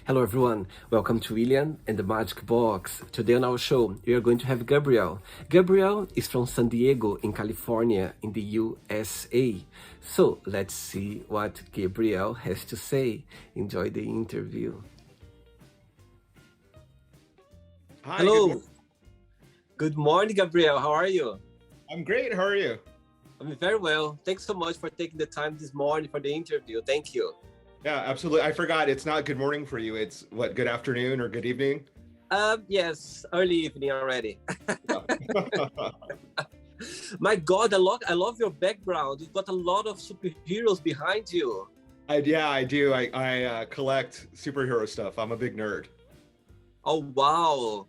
Hello everyone, welcome to William and the Magic Box. Today on our show, we are going to have Gabriel. Gabriel is from San Diego in California in the USA. So let's see what Gabriel has to say. Enjoy the interview. Hi, good Hello, morning. good morning Gabriel, how are you? I'm great. How are you? I'm very well. Thanks so much for taking the time this morning for the interview. Thank you. Yeah, absolutely. I forgot it's not good morning for you. It's what, good afternoon or good evening? Yes, early evening already. Yeah. My God, I love your background. You've got a lot of superheroes behind you. Yeah, I do. I collect superhero stuff. I'm a big nerd. Oh, wow.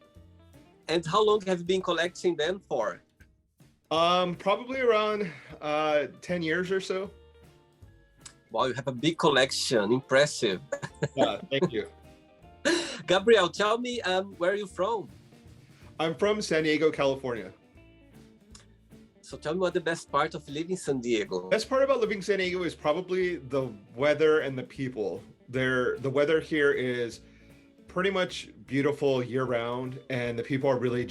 And how long have you been collecting them for? Probably around 10 years or so. Wow, you have a big collection. Impressive. Yeah, thank you. Gabriel, tell me, where are you from? I'm from San Diego, California. So tell me what the best part of living in San Diego. Best part about living in San Diego is probably the weather and the people. The weather here is pretty much beautiful year round, and the people are really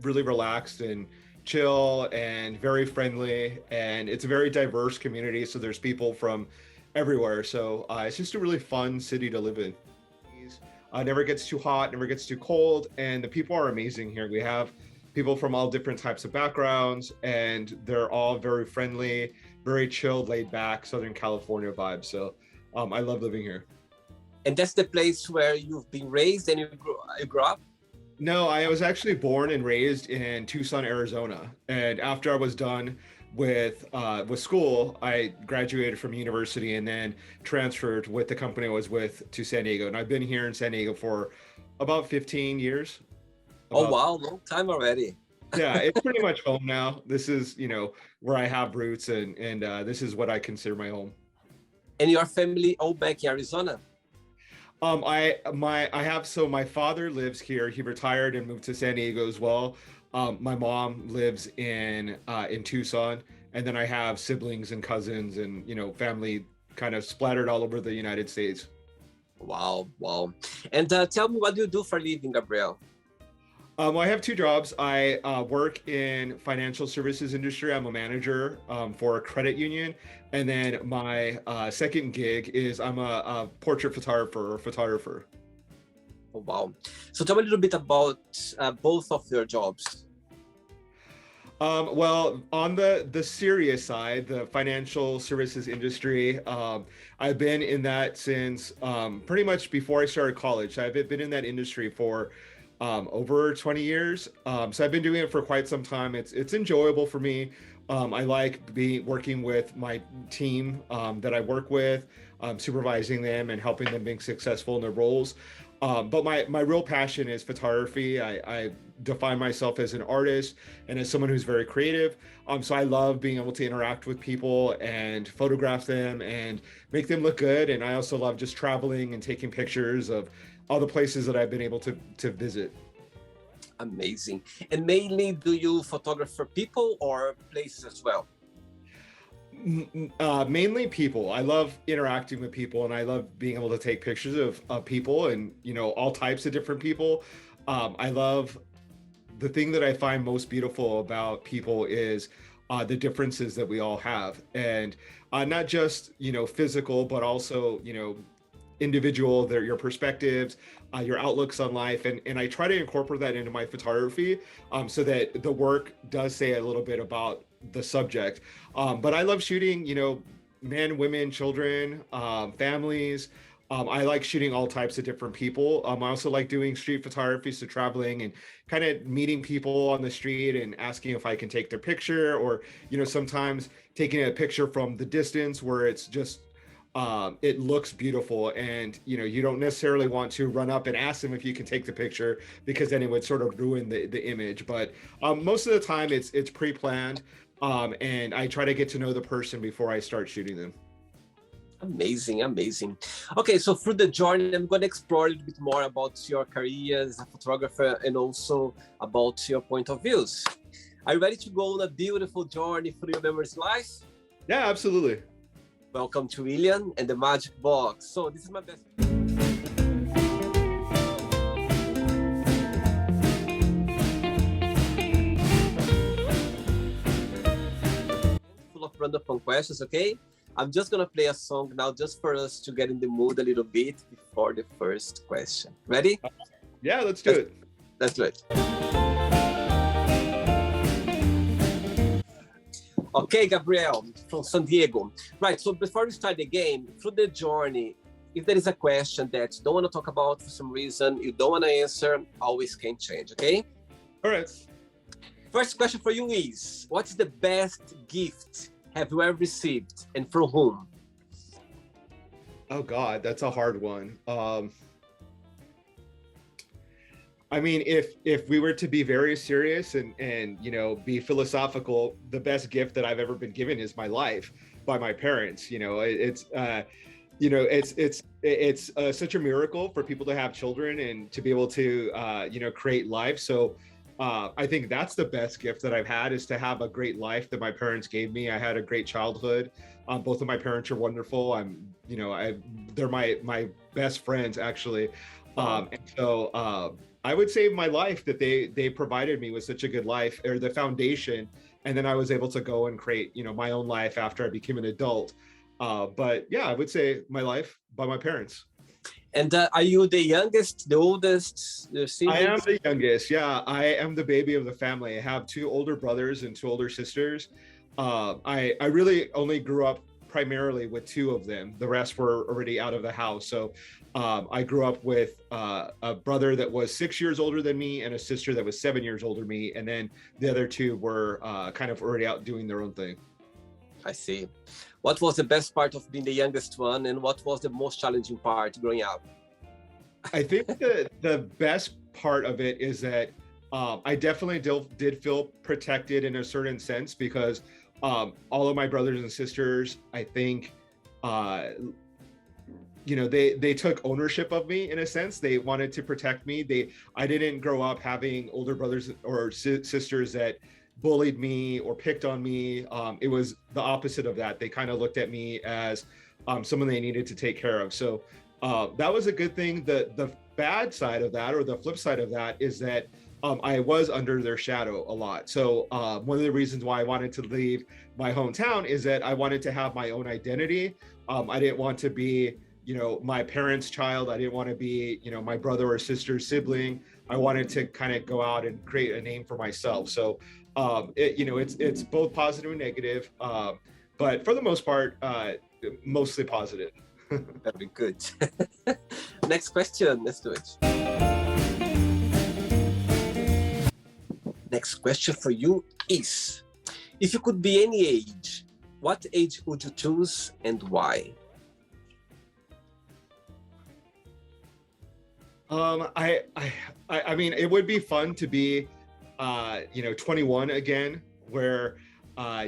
relaxed and chill and very friendly, and it's a very diverse community, so there's people from everywhere. So it's just a really fun city to live in. Never gets too hot, never gets too cold, and the people are amazing here. We have people from all different types of backgrounds, and they're all very friendly, very chilled, laid back, Southern California vibes. So I love living here. And that's the place where you've been raised and you grew up? No, I was actually born and raised in Tucson, Arizona. And after I was done with school, I graduated from university and then transferred with the company I was with to San Diego. And I've been here in San Diego for about 15 years. Oh, About, wow, long time already. yeah, it's pretty much home now. This is, where I have roots, and this is what I consider my home. And your family all back in Arizona? My father lives here. He retired and moved to San Diego as well. My mom lives in Tucson, and then I have siblings and cousins and family kind of splattered all over the United States. Wow, wow. And tell me, what do you do for a living, Gabriel? I have two jobs. I work in financial services industry. I'm a manager for a credit union, and then my second gig is I'm a portrait photographer. Oh, wow. So tell me a little bit about both of your jobs. Well, on the serious side, the financial services industry, I've been in that since pretty much before I started college. I've been in that industry for over 20 years. So I've been doing it for quite some time. It's enjoyable for me. I like working with my team that I work with, supervising them and helping them being successful in their roles. But my real passion is photography. I define myself as an artist and as someone who's very creative. So I love being able to interact with people and photograph them and make them look good. And I also love just traveling and taking pictures of all the places that I've been able to visit. Amazing. And mainly, do you photograph for people or places as well? Mainly people. I love interacting with people, and I love being able to take pictures of people and all types of different people. I love the thing that I find most beautiful about people is the differences that we all have, and not just physical, but also individual, your perspectives, your outlooks on life, and I try to incorporate that into my photography, so that the work does say a little bit about the subject. But I love shooting, men, women, children, families. I like shooting all types of different people. I also like doing street photography, so traveling and kind of meeting people on the street and asking if I can take their picture, or sometimes taking a picture from the distance where it's just it looks beautiful, and you don't necessarily want to run up and ask them if you can take the picture, because then it would sort of ruin the image. But most of the time it's pre-planned, and I try to get to know the person before I start shooting them. Amazing, amazing. Okay, so through the journey, I'm going to explore a little bit more about your career as a photographer and also about your point of views. Are you ready to go on a beautiful journey through your memories life? Yeah, absolutely. Welcome to William and the Magic Box. So this is my best. of random fun questions, okay? I'm just gonna play a song now just for us to get in the mood a little bit before the first question. Ready? Yeah, let's do it. Let's do it. Okay, Gabriel from San Diego. Right, so before we start the game, through the journey, if there is a question that you don't want to talk about for some reason, you don't want to answer, always can change, okay? All right. First question for you is, what's the best gift have you ever received and from whom? Oh God, that's a hard one. I mean, if we were to be very serious and be philosophical, the best gift that I've ever been given is my life by my parents. It's such a miracle for people to have children and to be able to create life. So I think that's the best gift that I've had, is to have a great life that my parents gave me. I had a great childhood. Both of my parents are wonderful. They're my best friends actually. And so I would say my life, that they provided me with such a good life, or the foundation. And then I was able to go and create, my own life after I became an adult. But yeah, I would say my life by my parents. And are you the youngest, the oldest, the siblings? I am the youngest. Yeah, I am the baby of the family. I have 2 older brothers and 2 older sisters. I really only grew up primarily with 2 of them. The rest were already out of the house. So I grew up with a brother that was 6 years older than me and a sister that was 7 years older than me. And then the other 2 were kind of already out doing their own thing. I see. What was the best part of being the youngest one, and what was the most challenging part growing up? I think the best part of it is that I definitely did feel protected in a certain sense, because all of my brothers and sisters, I think, they took ownership of me in a sense. They wanted to protect me. I didn't grow up having older brothers or sisters that bullied me or picked on me. It was the opposite of that. They kind of looked at me as someone they needed to take care of. So that was a good thing. The bad side of that, or the flip side of that, is that I was under their shadow a lot. So one of the reasons why I wanted to leave my hometown is that I wanted to have my own identity. I didn't want to be, my parents' child. I didn't want to be, my brother or sister's sibling. I wanted to kind of go out and create a name for myself. So it's both positive and negative, but for the most part, mostly positive. Very good. Next question, let's do it. Next question for you is, if you could be any age, what age would you choose and why? I mean, it would be fun to be 21 again, where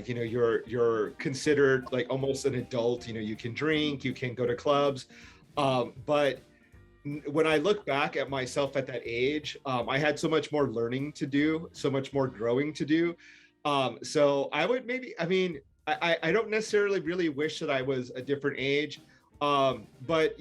you're considered like almost an adult. You can drink, you can go to clubs, but when I look back at myself at that age, I had so much more learning to do, so much more growing to do. So I would maybe, I don't necessarily really wish that I was a different age, but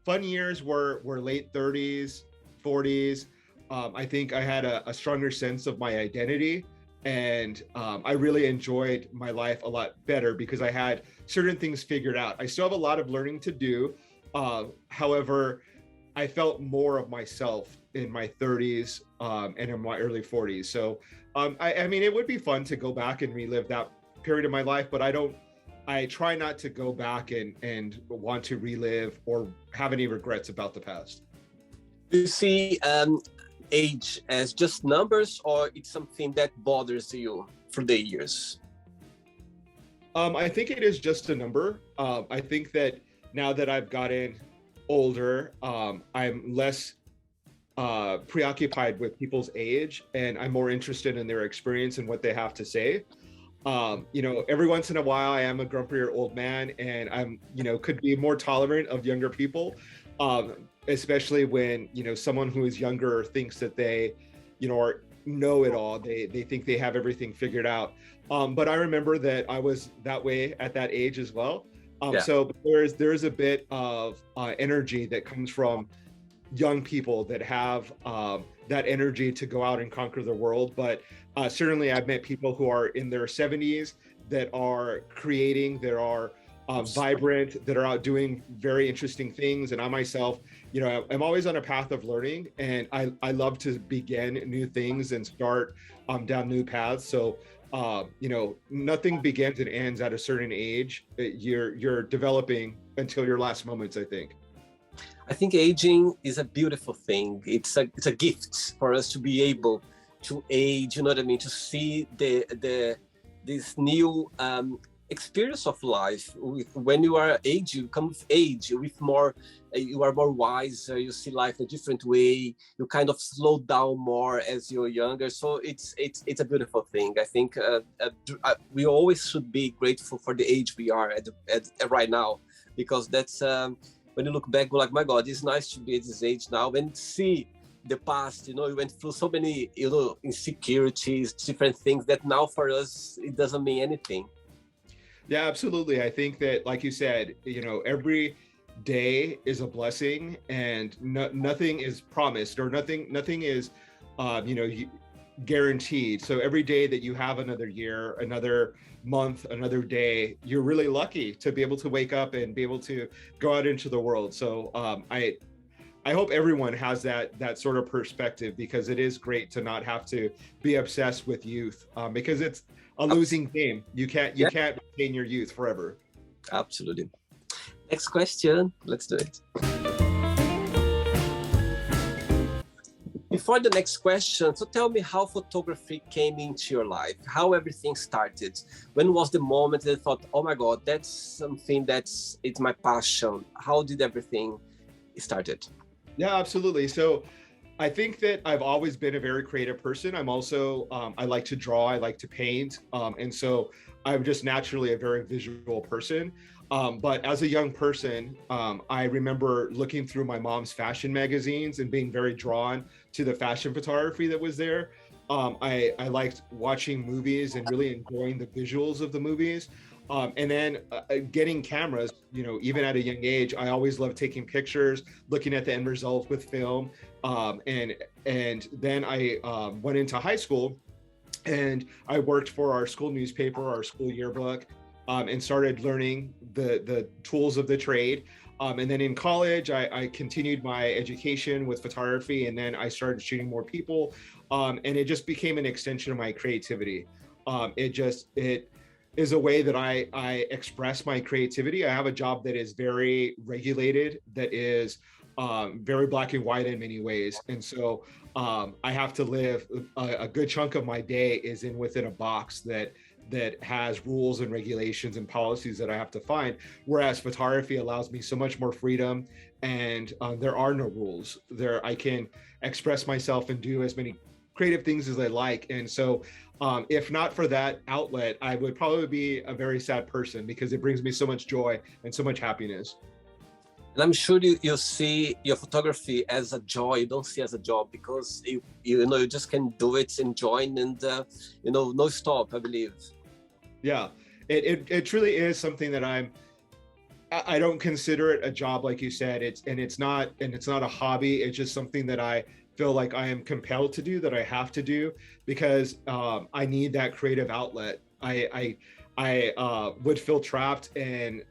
fun years were late 30s, 40s. I think I had a stronger sense of my identity, and I really enjoyed my life a lot better because I had certain things figured out. I still have a lot of learning to do. However, I felt more of myself in my 30s and in my early 40s. So, it would be fun to go back and relive that period of my life, but I try not to go back and want to relive or have any regrets about the past. Do you see age as just numbers, or it's something that bothers you for the years? I think it is just a number. I think that now that I've gotten older, I'm less preoccupied with people's age, and I'm more interested in their experience and what they have to say. Every once in a while I am a grumpier old man, and I'm, could be more tolerant of younger people, especially when, someone who is younger thinks that they, know it all. They think they have everything figured out. But I remember that I was that way at that age as well. So there's a bit of energy that comes from young people that have that energy to go out and conquer the world. But certainly I've met people who are in their 70s that are creating, that are vibrant, that are out doing very interesting things. And I myself, I'm always on a path of learning, and I love to begin new things and start down new paths. So nothing begins and ends at a certain age. You're developing until your last moments, I think. I think aging is a beautiful thing. It's a gift for us to be able to age. You know what I mean? To see this new experience of life. When you are age, you come with age with more. You are more wiser. You see life in a different way. You kind of slow down more as you're younger. So it's a beautiful thing. I think we always should be grateful for the age we are at right now, because that's. When you look back, go like, my God, it's nice to be at this age now and see the past. We went through so many, insecurities, different things that now for us, it doesn't mean anything. Yeah, absolutely. I think that, like you said, every day is a blessing, and nothing is promised, or nothing is, guaranteed. So every day that you have another year, another month, another day, you're really lucky to be able to wake up and be able to go out into the world. So I hope everyone has that sort of perspective, because it is great to not have to be obsessed with youth, because it's a losing game. You can't retain your youth forever. Absolutely. Next question. Let's do it. Before the next question, so tell me how photography came into your life, how everything started. When was the moment that you thought, oh my God, that's something it's my passion? How did everything started? Yeah, absolutely. So I think that I've always been a very creative person. I'm also, I like to draw, I like to paint. And so I'm just naturally a very visual person. But as a young person, I remember looking through my mom's fashion magazines and being very drawn to the fashion photography that was there. I liked watching movies and really enjoying the visuals of the movies. And then getting cameras, even at a young age, I always loved taking pictures, looking at the end result with film. And then I went into high school, and I worked for our school newspaper, our school yearbook, and started learning the tools of the trade. And then in college, I continued my education with photography, and then I started shooting more people. And it just became an extension of my creativity. It is a way that I express my creativity. I have a job that is very regulated, that is very black and white in many ways. And so I have to live, a good chunk of my day is within a box that has rules and regulations and policies that I have to find. Whereas photography allows me so much more freedom, and there are no rules. I can express myself and do as many creative things as I like. And so if not for that outlet, I would probably be a very sad person, because it brings me so much joy and so much happiness. And I'm sure you see your photography as a joy. You don't see it as a job, because you just can do it, enjoying, and no stop, I believe. Yeah, it truly is something that I don't consider it a job, like you said. It's not a hobby. It's just something that I feel like I am compelled to do, that I have to do, because I need that creative outlet. I would feel trapped and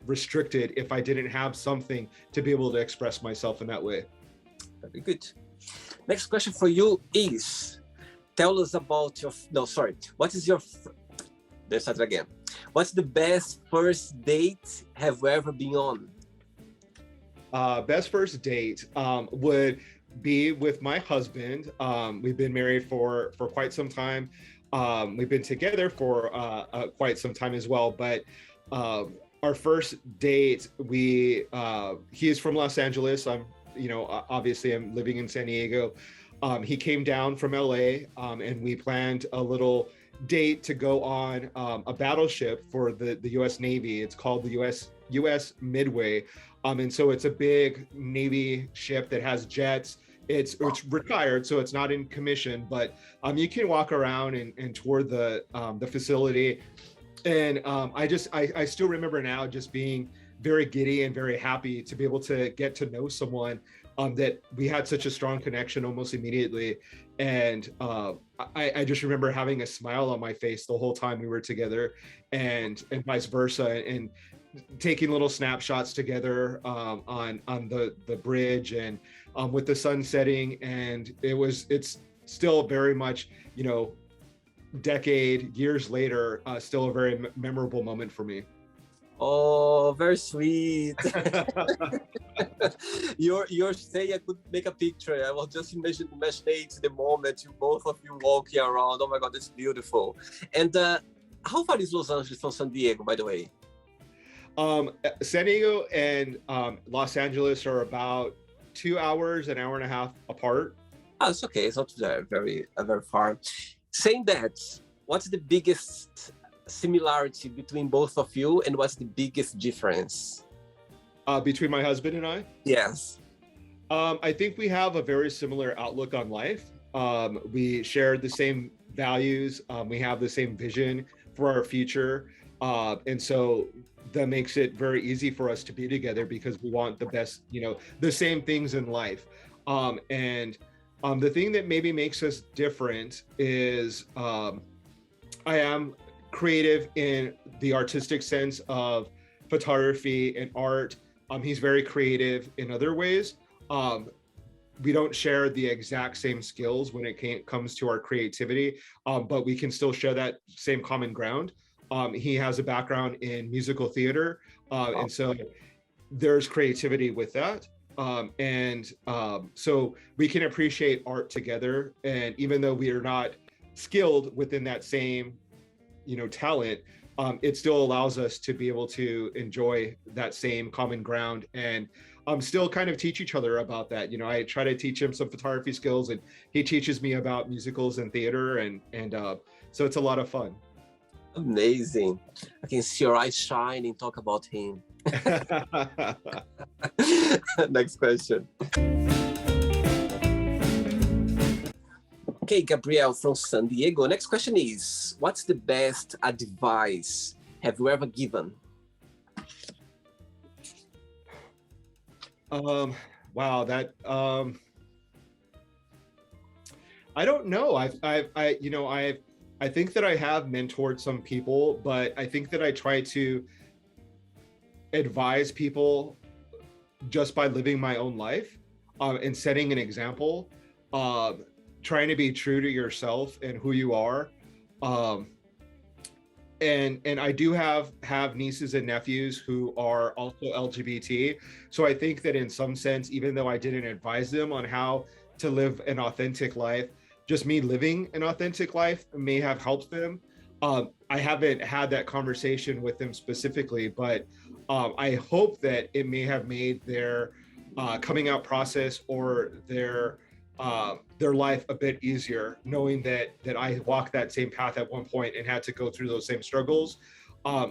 restricted if I didn't have something to be able to express myself in that way. Very good. Next question for you is, tell us about what is your, let's start again. What's the best first date have you ever been on? Best first date would be with my husband. We've been married for quite some time. We've been together for quite some time as well. But our first date, he is from Los Angeles. Obviously I'm living in San Diego. He came down from LA, and we planned a little date to go on a battleship for the U.S. Navy. It's called the U.S. Midway. And so it's a big Navy ship that has jets. It's retired, so it's not in commission, but you can walk around and tour the facility. And I still remember now just being very giddy and very happy to be able to get to know someone that we had such a strong connection almost immediately. And I just remember having a smile on my face the whole time we were together, and vice versa, and taking little snapshots together on the bridge, and with the sun setting. And it's still very much, years later, still a very memorable moment for me. Oh, very sweet. Your stay, I could make a picture. I was just imagining the moment you both of you walking around. Oh my God, it's beautiful. And how far is Los Angeles from San Diego, by the way? San Diego and Los Angeles are about 2 hours, an hour and a half apart. Oh, it's okay. It's not very far. Saying that, what's the biggest similarity between both of you, and what's the biggest difference? Between my husband and I? Yes. I think we have a very similar outlook on life. We share the same values. We have the same vision for our future. And so that makes it very easy for us to be together, because we want the best, the same things in life. And the thing that maybe makes us different is I am creative in the artistic sense of photography and art. He's very creative in other ways. We don't share the exact same skills when it comes to our creativity, but we can still share that same common ground. He has a background in musical theater, and so there's creativity with that. So we can appreciate art together. And even though we are not skilled within that same talent, it still allows us to be able to enjoy that same common ground, and still kind of teach each other about that. I try to teach him some photography skills, and he teaches me about musicals and theater, and so it's a lot of fun. Amazing. I can see your eyes shine and talk about him. Next question. Okay, Gabriel from San Diego. Next question is, what's the best advice have you ever given? Wow, that I don't know. I think that I have mentored some people, but I think that I try to advise people just by living my own life, and setting an example, trying to be true to yourself and who you are. And I do have nieces and nephews who are also LGBT. So I think that in some sense, even though I didn't advise them on how to live an authentic life, just me living an authentic life may have helped them. I haven't had that conversation with them specifically, but I hope that it may have made their coming out process or their life a bit easier, knowing that I walked that same path at one point and had to go through those same struggles.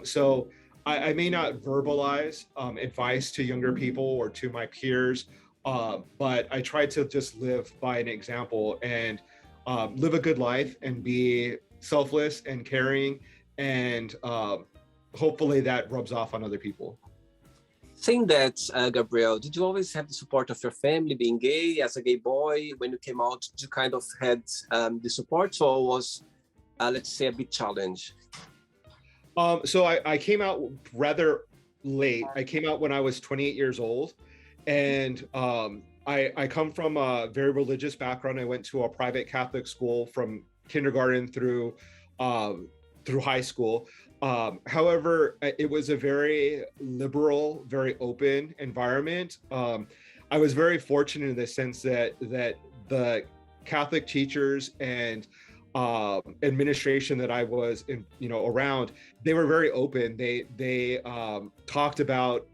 So I may not verbalize advice to younger people or to my peers, but I try to just live by an example, and live a good life, and be selfless and caring, and hopefully that rubs off on other people. Saying that, Gabriel, did you always have the support of your family, being gay, as a gay boy? When you came out, did you kind of had the support, or was, let's say, a big challenge? So I came out rather late. I came out when I was 28 years old, and I come from a very religious background. I went to a private Catholic school from kindergarten through high school. However, it was a very liberal, very open environment. I was very fortunate in the sense that the Catholic teachers and administration that I was around, they were very open. They talked about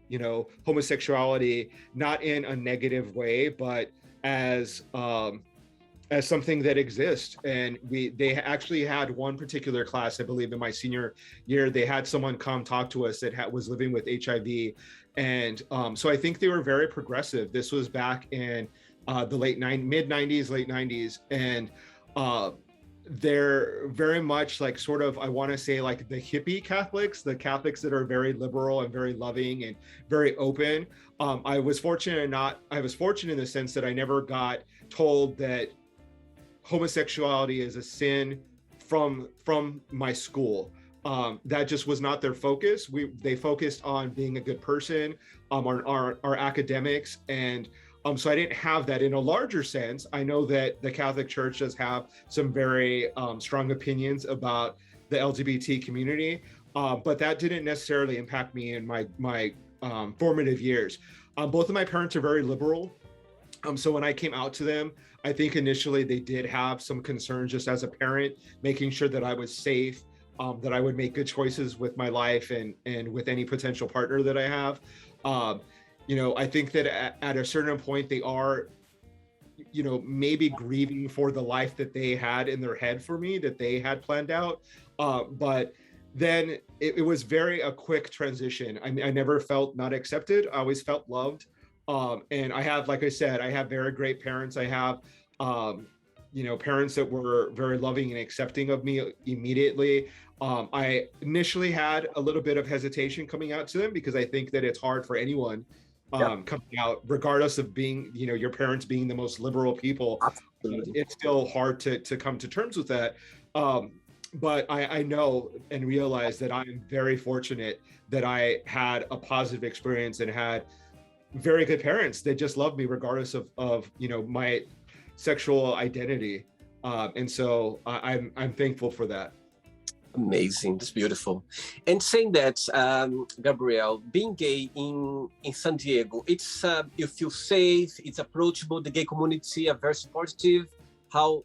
homosexuality not in a negative way, but as something that exists. And they actually had one particular class, I believe in my senior year, they had someone come talk to us that was living with HIV. And so I think they were very progressive. This was back in the mid 90s, late 90s. And they're very much like sort of, I want to say like the hippie Catholics, the Catholics that are very liberal and very loving and very open. I was fortunate in the sense that I never got told that homosexuality is a sin from my school. That just was not their focus. They focused on being a good person, our academics, and so I didn't have that. In a larger sense, I know that the Catholic Church does have some very strong opinions about the LGBT community, but that didn't necessarily impact me in my formative years. Both of my parents are very liberal. So when I came out to them, I think initially they did have some concerns just as a parent, making sure that I was safe, that I would make good choices with my life and with any potential partner that I have. I think that at a certain point they are, maybe grieving for the life that they had in their head for me, that they had planned out. But then it was a quick transition. I never felt not accepted. I always felt loved. And I have, like I said, I have very great parents. I have, parents that were very loving and accepting of me immediately. I initially had a little bit of hesitation coming out to them because I think that it's hard for anyone coming out, regardless of being, your parents being the most liberal people. Absolutely. It's still hard to come to terms with that. But I know and realize that I'm very fortunate that I had a positive experience and had very good parents that just loved me regardless of my sexual identity. And so I'm thankful for that. Amazing. That's beautiful. And saying that, Gabriel, being gay in San Diego, it's you feel safe, it's approachable, the gay community are very supportive. How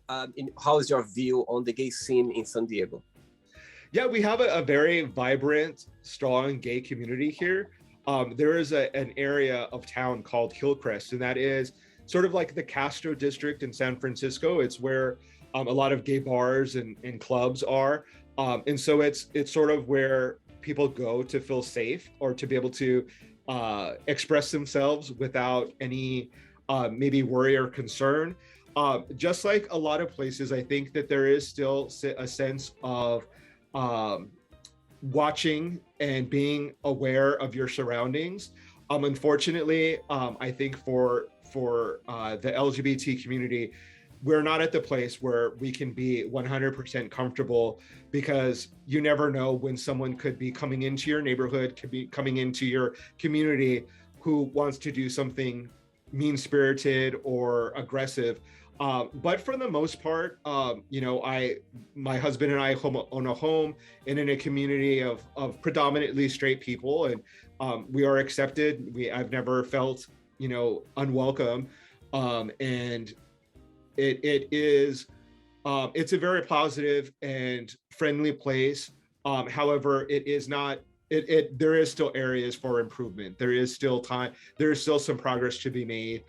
is your view on the gay scene in San Diego? Yeah, we have a very vibrant, strong gay community here. There is an area of town called Hillcrest, and that is sort of like the Castro district in San Francisco. It's where a lot of gay bars and clubs are. And so it's sort of where people go to feel safe or to be able to express themselves without any maybe worry or concern. Just like a lot of places, I think that there is still a sense of watching and being aware of your surroundings. Unfortunately, I think for the LGBT community, we're not at the place where we can be 100% comfortable, because you never know when someone could be coming into your neighborhood, could be coming into your community, who wants to do something mean-spirited or aggressive. But for the most part, my husband and I own a home and in a community of predominantly straight people, and we are accepted. I've never felt, unwelcome, and it's a very positive and friendly place. However, it is not. There is still areas for improvement. There is still time. There is still some progress to be made,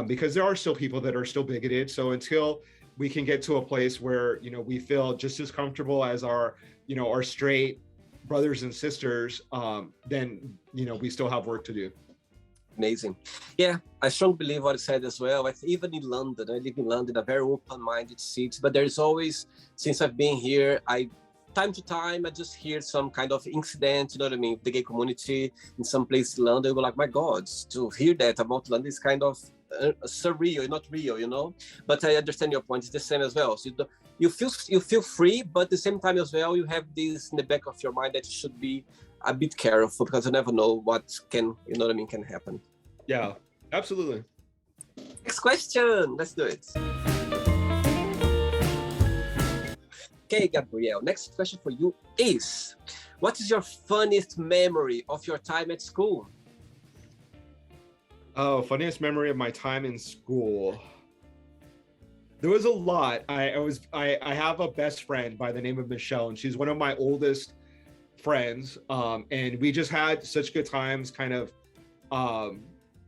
because there are still people that are still bigoted. So until we can get to a place where we feel just as comfortable as our straight brothers and sisters, then we still have work to do. Amazing. Yeah, I strongly believe what you said as well. Even in London, I live in London, a very open-minded city, but there's always, since I've been here, time to time, I just hear some kind of incident, the gay community in some place in London. We're like, my God, to hear that about London is kind of surreal, not real, But I understand your point. It's the same as well. So you feel free, but at the same time as well, you have this in the back of your mind that you should be a bit careful, because you never know what can happen. Yeah, absolutely. Next question. Let's do it. Okay, Gabriel, next question for you is, what is your funniest memory of your time at school? Oh, funniest memory of my time in school. There was a lot. I have a best friend by the name of Michelle, and she's one of my oldest friends. And we just had such good times, kind of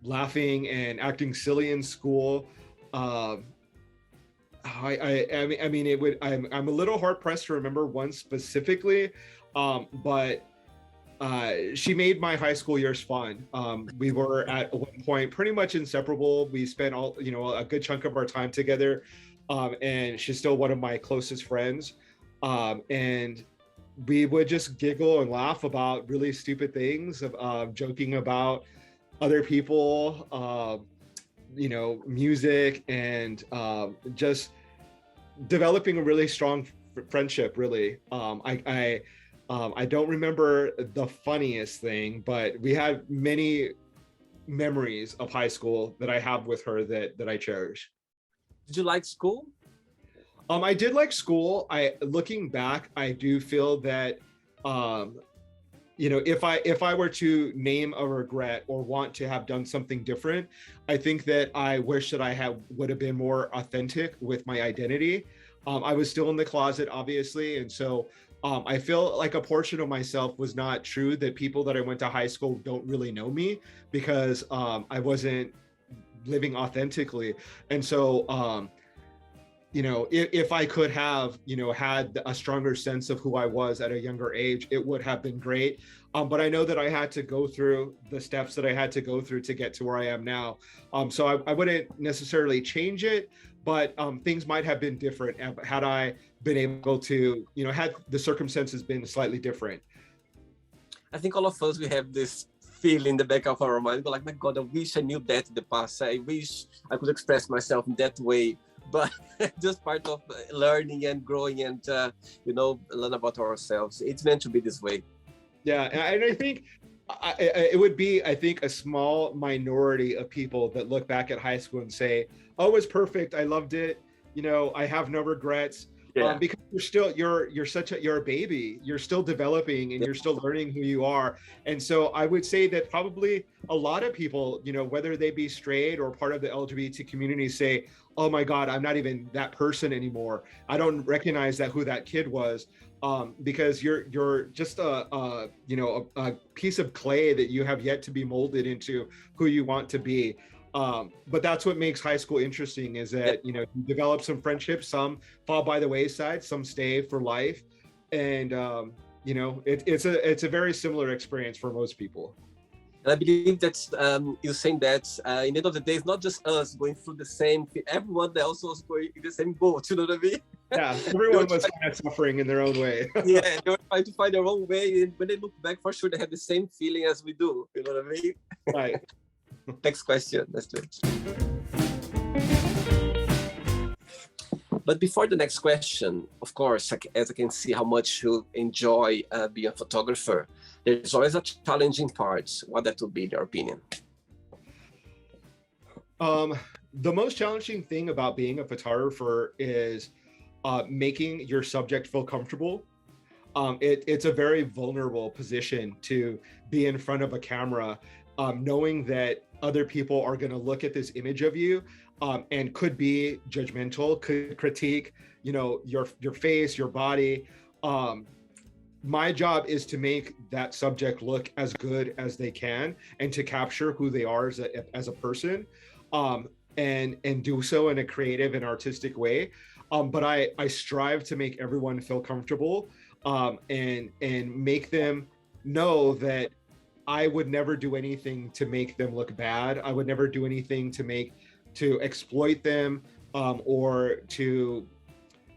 laughing and acting silly in school. I'm a little hard pressed to remember one specifically, but she made my high school years fun. We were at one point pretty much inseparable. We spent a good chunk of our time together. and she's still one of my closest friends. And we would just giggle and laugh about really stupid things, joking about other people, music, and just developing a really strong friendship. Really, I don't remember the funniest thing, but we had many memories of high school that I have with her that I cherish. Did you like school? I did like school. Looking back, I do feel that, um, if I were to name a regret or want to have done something different, I think that I wish that would have been more authentic with my identity. I was still in the closet, obviously, and so I feel like a portion of myself was not true. That people that I went to high school don't really know me because I wasn't living authentically, and so. If I could have, had a stronger sense of who I was at a younger age, it would have been great. But I know that I had to go through the steps that I had to go through to get to where I am now. So I wouldn't necessarily change it, but things might have been different had I been able to, had the circumstances been slightly different. I think all of us, we have this feel in the back of our mind, but like, my God, I wish I knew that in the past. I wish I could express myself in that way. But just part of learning and growing and, learn about ourselves. It's meant to be this way. Yeah, and I think it would be, I think, a small minority of people that look back at high school and say, "Oh, it was perfect. I loved it. I have no regrets." Yeah. Because you're a baby. You're still developing and you're still learning who you are. And so I would say that probably a lot of people, whether they be straight or part of the LGBT community, say, "Oh my God, I'm not even that person anymore. I don't recognize who that kid was." Because you're just a piece of clay that you have yet to be molded into who you want to be. But that's what makes high school interesting, is that you develop some friendships, some fall by the wayside, some stay for life, and it's a very similar experience for most people. And I believe that you're saying that in the end of the day, it's not just us going through the same thing. Everyone else was going in the same boat, you know what I mean? Yeah, everyone was kind of suffering in their own way. Yeah, they were trying to find their own way. And when they look back, for sure, they have the same feeling as we do. You know what I mean? Right. Next question. Let's do it. But before the next question, of course, as I can see how much you enjoy being a photographer, there's always a challenging part. What that would be, in your opinion? The most challenging thing about being a photographer is making your subject feel comfortable. It's a very vulnerable position to be in front of a camera, knowing that other people are going to look at this image of you and could be judgmental, could critique, your face, your body. My job is to make that subject look as good as they can and to capture who they are as a person, and do so in a creative and artistic way. But I strive to make everyone feel comfortable, and make them know that I would never do anything to make them look bad. I would never do anything to exploit them, or to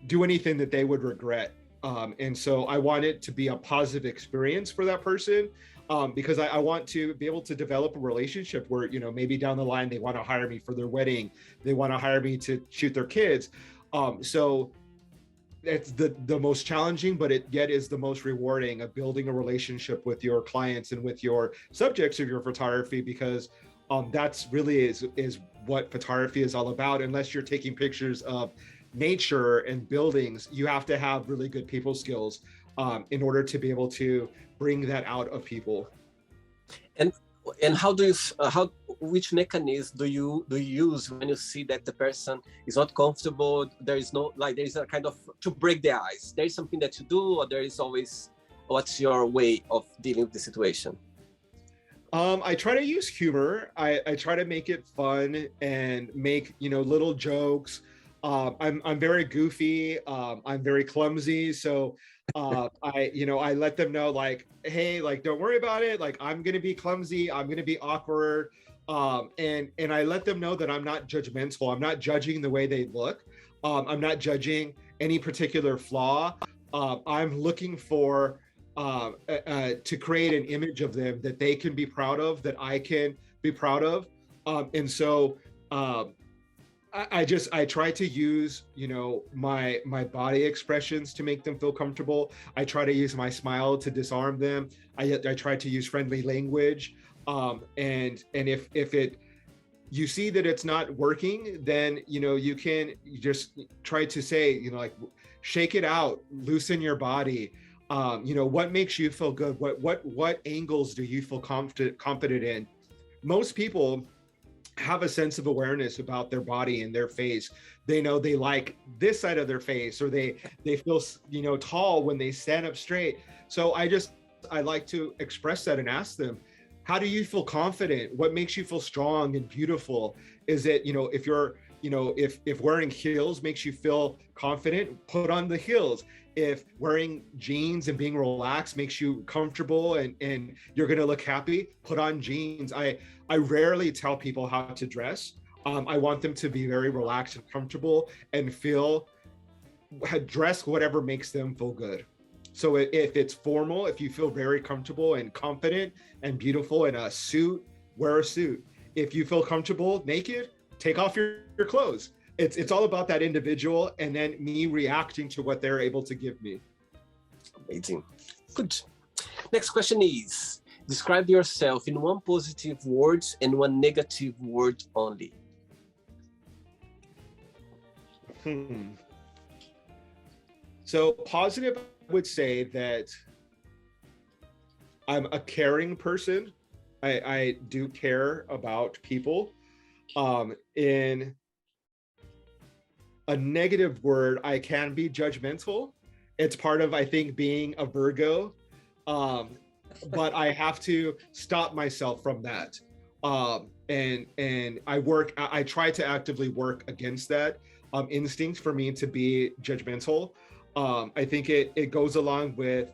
do anything that they would regret. And so I want it to be a positive experience for that person, because I want to be able to develop a relationship where, maybe down the line, they want to hire me for their wedding. They want to hire me to shoot their kids. So it's the most challenging, but it yet is the most rewarding, of building a relationship with your clients and with your subjects of your photography, because that's really is what photography is all about. Unless you're taking pictures of nature and buildings, you have to have really good people skills in order to be able to bring that out of people. And how do you which mechanism do you use when you see that the person is not comfortable? There is a kind of, to break the ice, there is something that you do, or there is always, what's your way of dealing with the situation? I try to use humor. I try to make it fun and make little jokes. I'm very goofy. I'm very clumsy. So I let them know, like, hey, like, don't worry about it. Like, I'm gonna be clumsy. I'm gonna be awkward. And I let them know that I'm not judgmental. I'm not judging the way they look. I'm not judging any particular flaw. I'm looking for to create an image of them that they can be proud of, that I can be proud of. And so I try to use, you know, my body expressions to make them feel comfortable. I try to use my smile to disarm them. I try to use friendly language. And if it, you see that it's not working, then, you know, you just try to say, you know, like, shake it out, loosen your body. You know, what makes you feel good? What angles do you feel confident in? Most people have a sense of awareness about their body and their face. They know they like this side of their face, or they feel, you know, tall when they stand up straight. So I like to express that and ask them, how do you feel confident? What makes you feel strong and beautiful? Is it, you know, if you're, you know, if wearing heels makes you feel confident, put on the heels. If wearing jeans and being relaxed makes you comfortable and you're going to look happy, put on jeans. I rarely tell people how to dress. I want them to be very relaxed and comfortable and dress whatever makes them feel good. So if it's formal, if you feel very comfortable and confident and beautiful in a suit, wear a suit. If you feel comfortable naked, take off your clothes. It's all about that individual and then me reacting to what they're able to give me. Amazing. Good. Next question is, describe yourself in one positive word and one negative word only. So positive, I would say that I'm a caring person. I do care about people. In a negative word, I can be judgmental. It's part of, I think, being a Virgo. But I have to stop myself from that. And I try to actively work against that instinct for me to be judgmental. I think it goes along with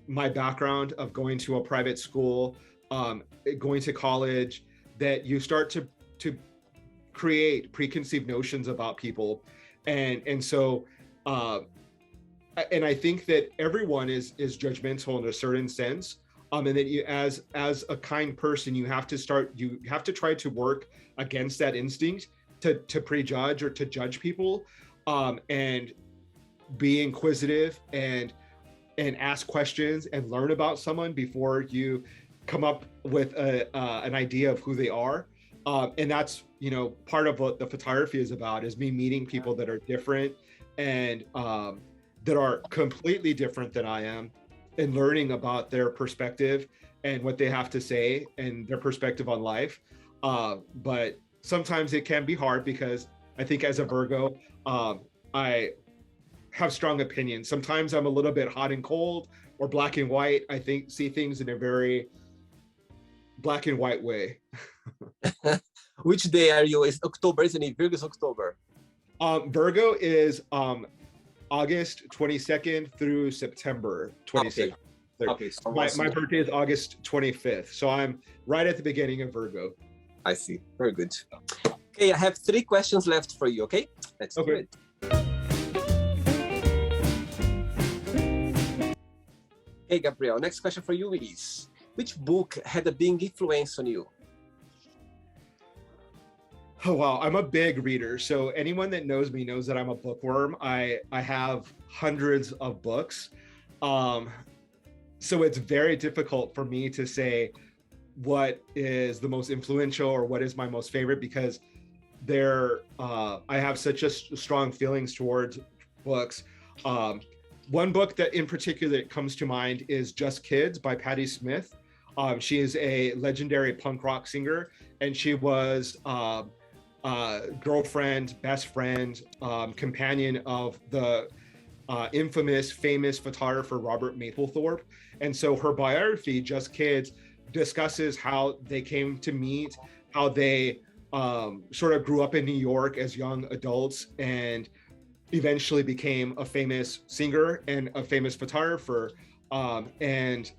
my background of going to a private school, going to college, that you start to create preconceived notions about people. And so and I think that everyone is judgmental in a certain sense. And that you, as a kind person, you have to try to work against that instinct to prejudge or to judge people, and be inquisitive and ask questions and learn about someone before you come up with an idea of who they are. And that's, you know, part of what the photography is about, is me meeting people that are different and that are completely different than I am, and learning about their perspective and what they have to say and their perspective on life. But sometimes it can be hard because I think as a Virgo, I have strong opinions. Sometimes I'm a little bit hot and cold or black and white. I see things in a very black and white way. Which day are you? It's October, isn't it? Virgo is October. Virgo is August 22nd through September 22nd. Okay. So my birthday is August 25th. So I'm right at the beginning of Virgo. I see. Very good. Okay, I have 3 questions left for you, okay? Let's do it. Hey, Gabriel, next question for you is, which book had a big influence on you? Oh, wow. I'm a big reader. So anyone that knows me knows that I'm a bookworm. I have hundreds of books. So it's very difficult for me to say what is the most influential or what is my most favorite, because I have such a strong feelings towards books. One book that in particular that comes to mind is Just Kids by Patti Smith. She is a legendary punk rock singer, and she was girlfriend, best friend, companion of the famous photographer Robert Mapplethorpe. And so her biography, Just Kids, discusses how they came to meet, how they sort of grew up in New York as young adults and eventually became a famous singer and a famous photographer. And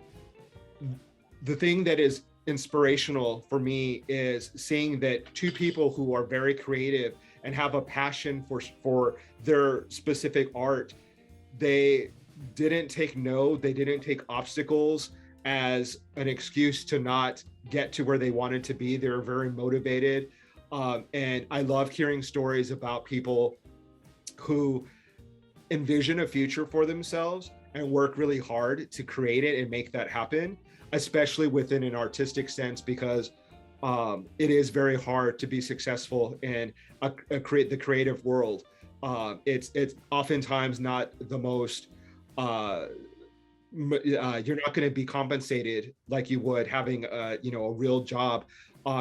the thing that is inspirational for me is seeing that two people who are very creative and have a passion for their specific art, they didn't take no, they didn't take obstacles as an excuse to not get to where they wanted to be. They were very motivated. And I love hearing stories about people who envision a future for themselves and work really hard to create it and make that happen, especially within an artistic sense, because it is very hard to be successful in the creative world. It's oftentimes not the most, you're not going to be compensated like you would having a real job.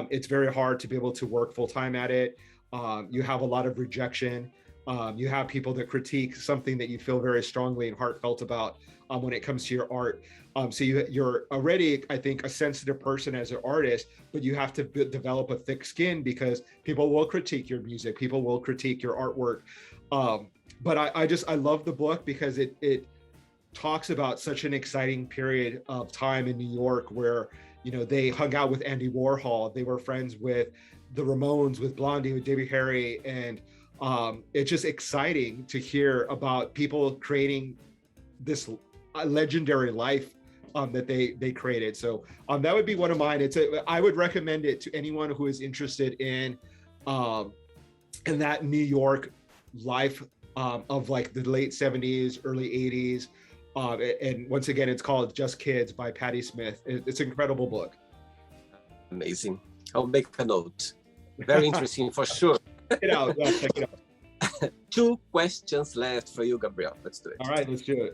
It's very hard to be able to work full time at it. You have a lot of rejection. You have people that critique something that you feel very strongly and heartfelt about when it comes to your art. So you're already, I think, a sensitive person as an artist, but you have to develop a thick skin because people will critique your music, people will critique your artwork. But I love the book because it talks about such an exciting period of time in New York where, they hung out with Andy Warhol, they were friends with the Ramones, with Blondie, with Debbie Harry, and it's just exciting to hear about people creating this legendary life that they created. So that would be one of mine. I would recommend it to anyone who is interested in that New York life of like the late 70s, early 80s. And once again, it's called Just Kids by Patti Smith. It's an incredible book. Amazing. I'll make a note. Very interesting for sure. Check it out. Yeah, check it out. 2 questions left for you, Gabriel. Let's do it. All right, let's do it.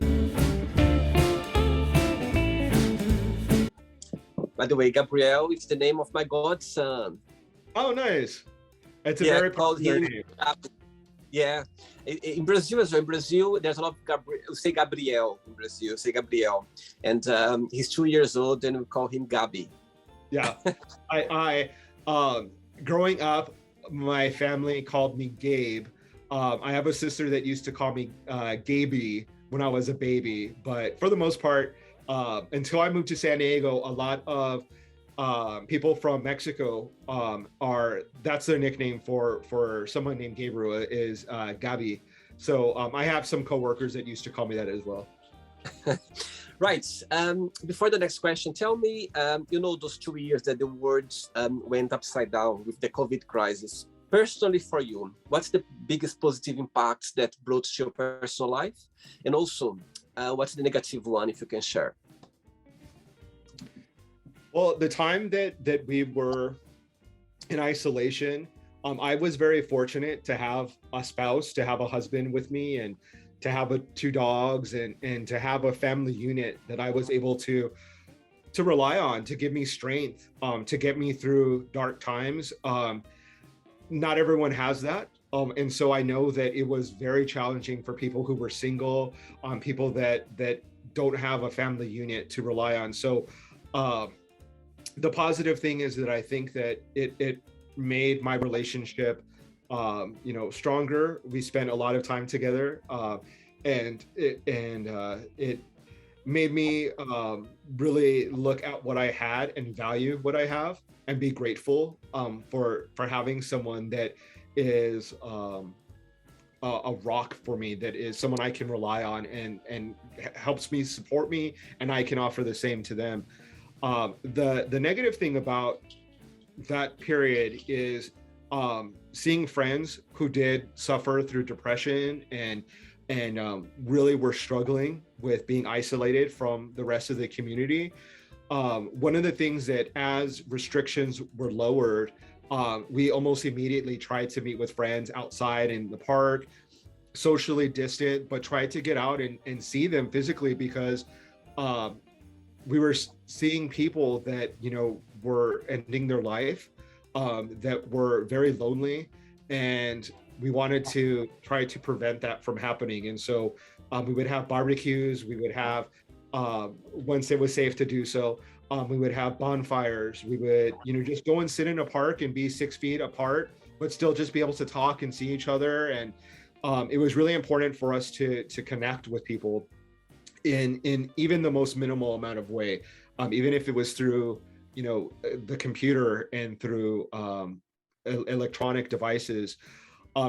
By the way, Gabriel is the name of my godson. Oh, nice. It's a very popular name. Yeah. In Brazil as well. In Brazil, there's a lot of Gabriel. You say Gabriel in Brazil. Say Gabriel. And he's 2 years old and we call him Gabi. Yeah. I growing up, my family called me Gabe. I have a sister that used to call me Gaby when I was a baby. But for the most part, until I moved to San Diego, a lot of people from Mexico that's their nickname for someone named Gabriel is Gabi. So I have some coworkers that used to call me that as well. Right. Before the next question, tell me, those 2 years that the world went upside down with the COVID crisis. Personally for you, what's the biggest positive impact that brought to your personal life? And also, what's the negative one, if you can share? Well, the time that we were in isolation, I was very fortunate to have a spouse, to have a husband with me, and to have 2 dogs, and to have a family unit that I was able to rely on, to give me strength, to get me through dark times. Not everyone has that. And so I know that it was very challenging for people who were single, people that don't have a family unit to rely on. So the positive thing is that I think that it made my relationship stronger. We spent a lot of time together, and it made me really look at what I had and value what I have and be grateful for having someone that is a rock for me, that is someone I can rely on and helps me, support me, and I can offer the same to them. The negative thing about that period is seeing friends who did suffer through depression and really were struggling with being isolated from the rest of the community. One of the things that, as restrictions were lowered, we almost immediately tried to meet with friends outside in the park, socially distant, but tried to get out and see them physically, because we were seeing people that, were ending their life, that were very lonely, and we wanted to try to prevent that from happening. And so we would have barbecues, we would have, once it was safe to do so, we would have bonfires, we would, just go and sit in a park and be 6 feet apart, but still just be able to talk and see each other. And it was really important for us to connect with people in even the most minimal amount of way, even if it was through the computer and through electronic devices.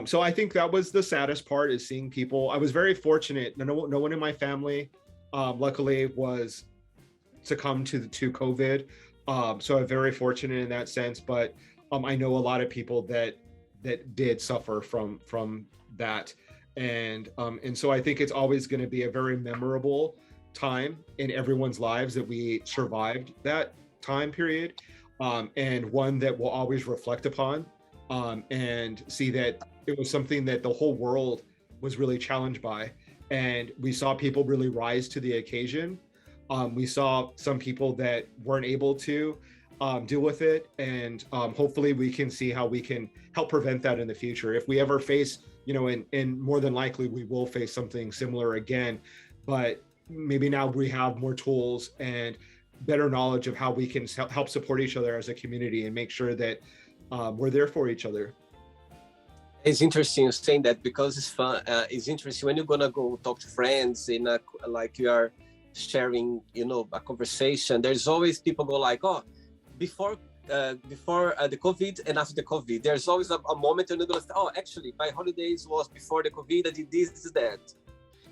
So I think that was the saddest part, is seeing people. I was very fortunate. No one in my family, luckily, was succumbed to COVID. So I'm very fortunate in that sense. But I know a lot of people that did suffer from that, and so I think it's always going to be a very memorable time in everyone's lives that we survived that time period, and one that we'll always reflect upon, and see that it was something that the whole world was really challenged by, and we saw people really rise to the occasion. We saw some people that weren't able to deal with it, and hopefully we can see how we can help prevent that in the future. If we ever face, and more than likely we will face something similar again, but maybe now we have more tools and better knowledge of how we can help support each other as a community and make sure that we're there for each other. It's interesting you saying that, because it's fun. It's interesting when you're gonna go talk to friends in like you are sharing, a conversation. There's always people go like, oh, before the COVID and after the COVID. There's always a moment when you're gonna say, oh, actually, my holidays was before the COVID. I did this, that.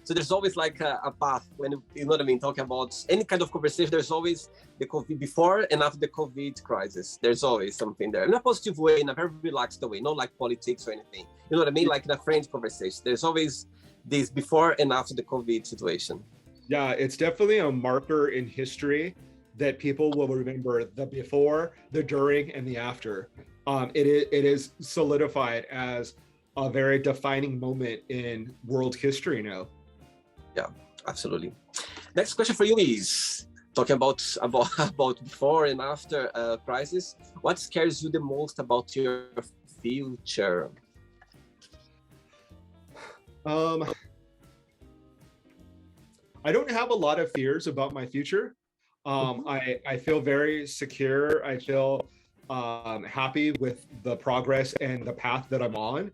So there's always like a path when you know what I mean. Talking about any kind of conversation, there's always the COVID before and after the COVID crisis. There's always something there in a positive way, in a very relaxed way, not like politics or anything. You know what I mean? Like in a friend's conversation, there's always this before and after the COVID situation. Yeah, it's definitely a marker in history that people will remember: the before, the during, and the after. It is solidified as a very defining moment in world history now. Yeah, absolutely. Next question for you is talking about before and after crisis. What scares you the most about your future? I don't have a lot of fears about my future. I feel very secure. I feel happy with the progress and the path that I'm on.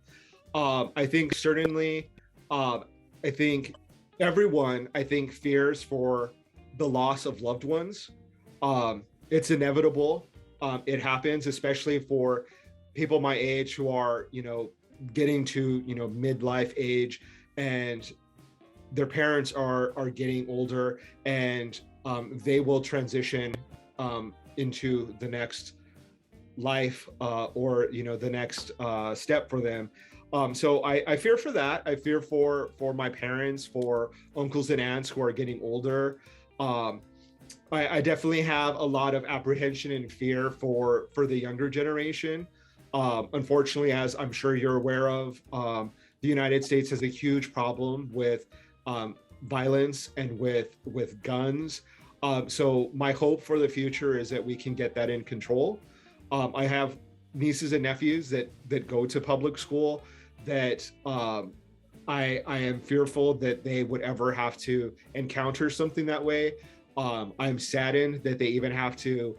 I think certainly, I think everyone, fears for the loss of loved ones. It's inevitable. It happens, especially for people my age who are, getting to, midlife age, and their parents are getting older, and they will transition into the next life, or the next step for them. So I fear for that. I fear for my parents, for uncles and aunts who are getting older. I definitely have a lot of apprehension and fear for the younger generation. Unfortunately, as I'm sure you're aware of, the United States has a huge problem with violence and with guns. So my hope for the future is that we can get that in control. I have nieces and nephews that go to public school, that I am fearful that they would ever have to encounter something that way. I'm saddened that they even have to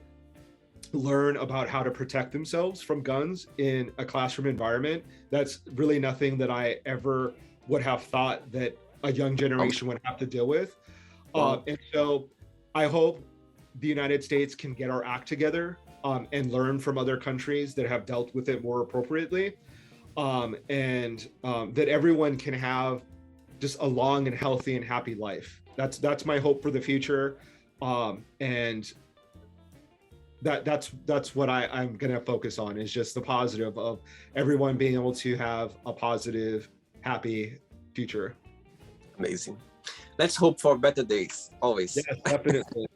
learn about how to protect themselves from guns in a classroom environment. That's really nothing that I ever would have thought that a young generation would have to deal with. And so I hope the United States can get our act together, and learn from other countries that have dealt with it more appropriately, and that everyone can have just a long and healthy and happy life. That's my hope for the future, and that's what I'm gonna focus on, is just the positive of everyone being able to have a positive, happy future. Amazing. Let's hope for better days, always. Yes, definitely.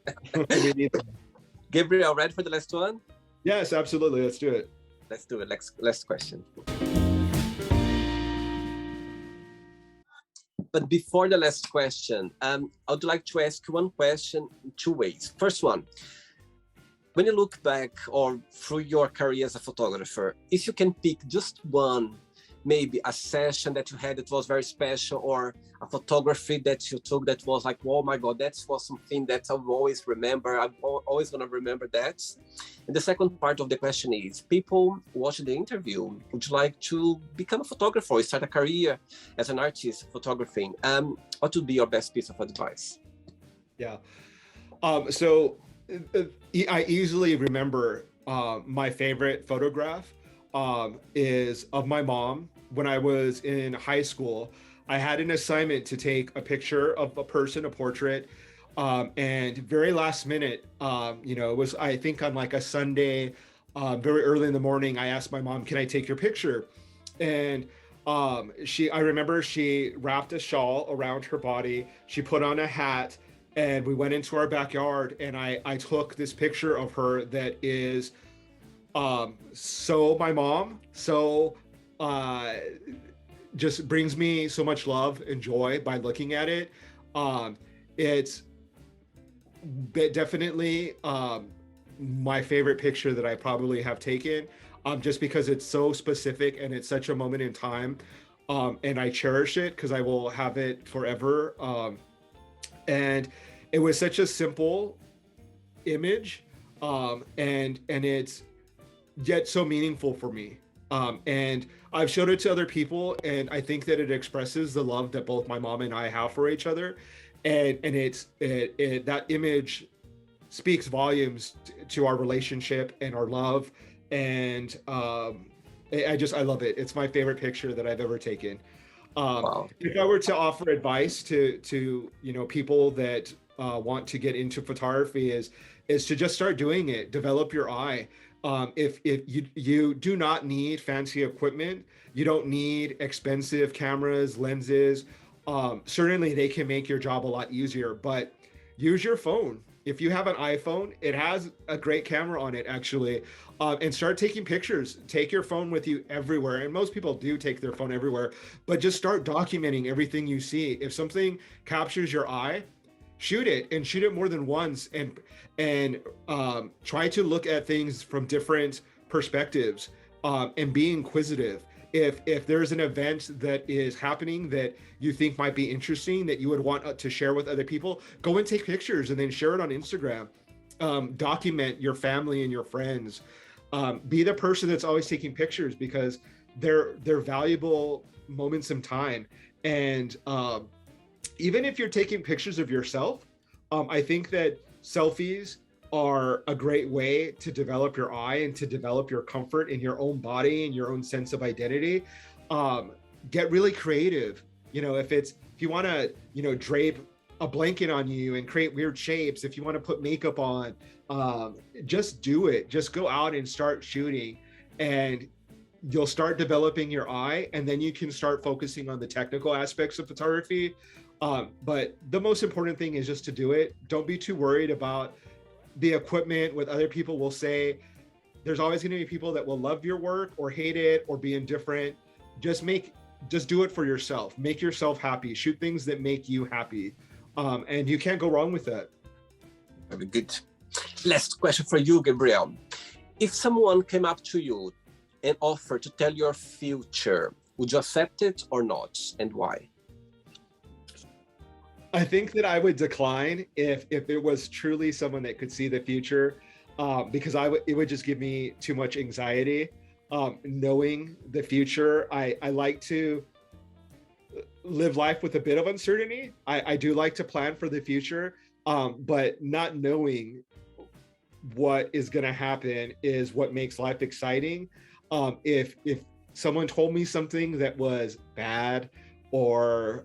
Gabriel, ready for the last one? Yes, absolutely. Let's do it. Let's do it. Last question. But before the last question, I would like to ask you one question in two ways. First one, when you look back or through your career as a photographer, if you can pick just one, maybe a session that you had that was very special, or a photography that you took that was like, oh my God, that was something that I will always remember. I'm always gonna remember that. And the second part of the question is, people watching the interview, would you like to become a photographer or start a career as an artist photographing? What would be your best piece of advice? Yeah. So I easily remember my favorite photograph is of my mom when I was in high school. I had an assignment to take a picture of a person, a portrait, and very last minute, it was, I think, on like a Sunday, very early in the morning. I asked my mom, "Can I take your picture?" And I remember she wrapped a shawl around her body. She put on a hat, and we went into our backyard, and I took this picture of her that is so my mom, so uh just brings me so much love and joy by looking at it. It's definitely my favorite picture that I probably have taken, just because it's so specific and it's such a moment in time, and I cherish it because I will have it forever. And it was such a simple image, and it's yet so meaningful for me. And I've showed it to other people, and I think that it expresses the love that both my mom and I have for each other. And that image speaks volumes to our relationship and our love. And I love it. It's my favorite picture that I've ever taken. Wow. If I were to offer advice to people that want to get into photography, is to just start doing it. Develop your eye. If you do not need fancy equipment, you don't need expensive cameras, lenses. Certainly, they can make your job a lot easier. But use your phone. If you have an iPhone, it has a great camera on it, actually. And start taking pictures. Take your phone with you everywhere. And most people do take their phone everywhere. But just start documenting everything you see. If something captures your eye, shoot it, and shoot it more than once, and try to look at things from different perspectives, and be inquisitive. If there's an event that is happening that you think might be interesting, that you would want to share with other people, go and take pictures and then share it on Instagram. Document your family and your friends. Be the person that's always taking pictures, because they're valuable moments in time. And even if you're taking pictures of yourself, I think that selfies are a great way to develop your eye and to develop your comfort in your own body and your own sense of identity. Get really creative. If you want to, drape a blanket on you and create weird shapes, if you want to put makeup on, just do it. Just go out and start shooting, and you'll start developing your eye, and then you can start focusing on the technical aspects of photography. But the most important thing is just to do it. Don't be too worried about the equipment, what other people will say. There's always going to be people that will love your work or hate it or be indifferent. Just do it for yourself. Make yourself happy. Shoot things that make you happy. And you can't go wrong with that. Very good. Last question for you, Gabriel. If someone came up to you and offered to tell your future, would you accept it or not, and why? I think that I would decline if it was truly someone that could see the future, because it would just give me too much anxiety. Knowing the future, I like to live life with a bit of uncertainty. I do like to plan for the future, but not knowing what is going to happen is what makes life exciting. If someone told me something that was bad, or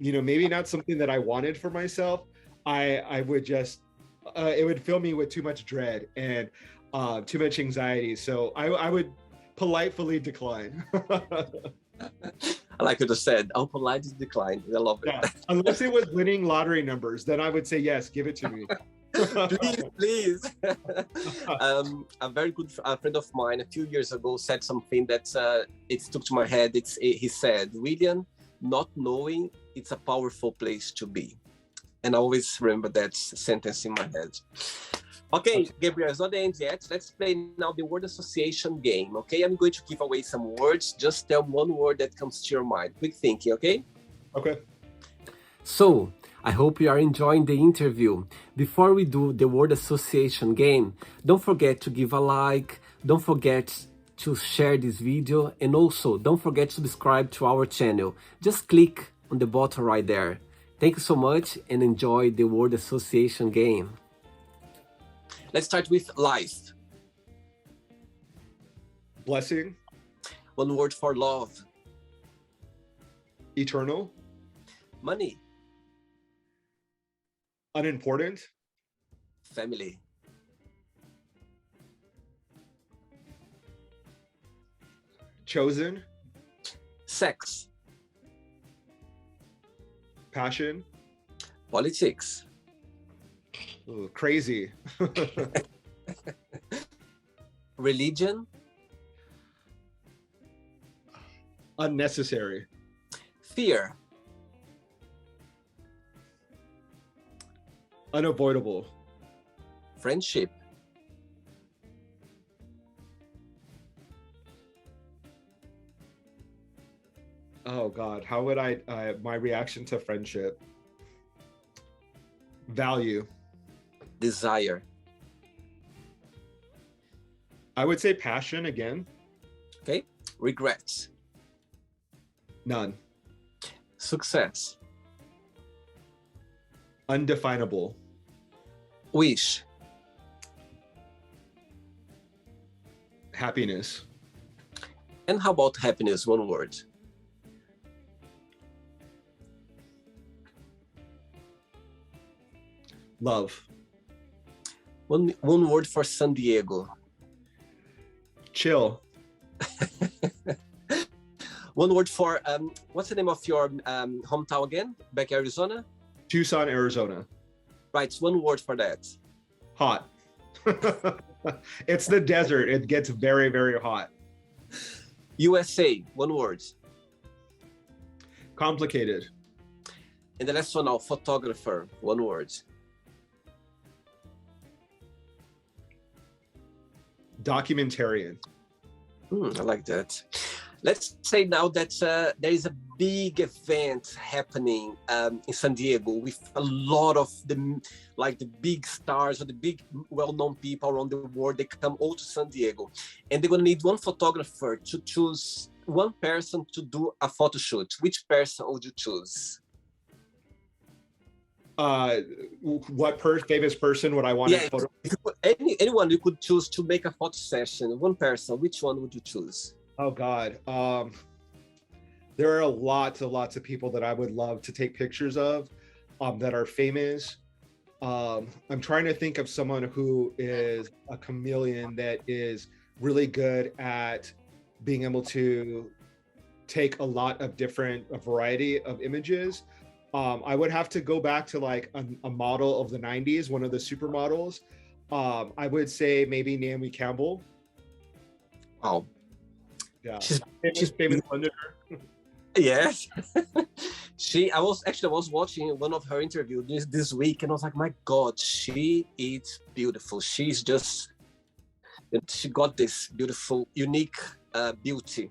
maybe not something that I wanted for myself, I would just it would fill me with too much dread and too much anxiety. So I would politely decline. I like what you said. I'll politely decline. I love it. Yeah. Unless it was winning lottery numbers, then I would say yes, give it to me. Please. A very good friend of mine a few years ago said something that it stuck to my head. He said, "William, not knowing, it's a powerful place to be." And I always remember that sentence in my head. Okay, Gabriel, it's not the end yet. Let's play now the word association game, okay? I'm going to give away some words. Just tell one word that comes to your mind. Quick thinking, okay? Okay. So, I hope you are enjoying the interview. Before we do the word association game, don't forget to give a like, don't forget to share this video, and also don't forget to subscribe to our channel. Just click on the button right there. Thank you so much and enjoy the word association game. Let's start with life. Blessing. One word for love. Eternal. Money. Unimportant. Family. Chosen. Sex. Passion. Politics. Ooh, crazy. Religion. Unnecessary. Fear. Unavoidable. Friendship. Oh God, how would my reaction to friendship? Value. Desire. I would say passion again. Okay. Regrets. None. Success. Undefinable. Wish. Happiness. And how about happiness? One word. Love. One word for San Diego. Chill. One word for what's the name of your hometown again? Back Arizona? Tucson, Arizona. Right, one word for that. Hot. It's the desert. It gets very, very hot. USA, one word. Complicated. And the last one now, photographer, one word. Documentarian. I like that. Let's say now that there is a big event happening in San Diego with a lot of the big stars or the big well-known people around the world. They come all to San Diego, and they're gonna need one photographer to choose one person to do a photo shoot. Which person would you choose? What famous person would I want to photo? Anyone you could choose to make a photo session. One person. Which one would you choose? Oh God. There are lots of people that I would love to take pictures of that are famous. I'm trying to think of someone who is a chameleon that is really good at being able to take a lot of a variety of images. I would have to go back to like a model of the 90s, one of the supermodels. I would say maybe Naomi Campbell. Oh, yeah, she's famous Londoner. Yes. I was watching one of her interviews this week, and I was like, my God, she is beautiful. She got this beautiful, unique beauty.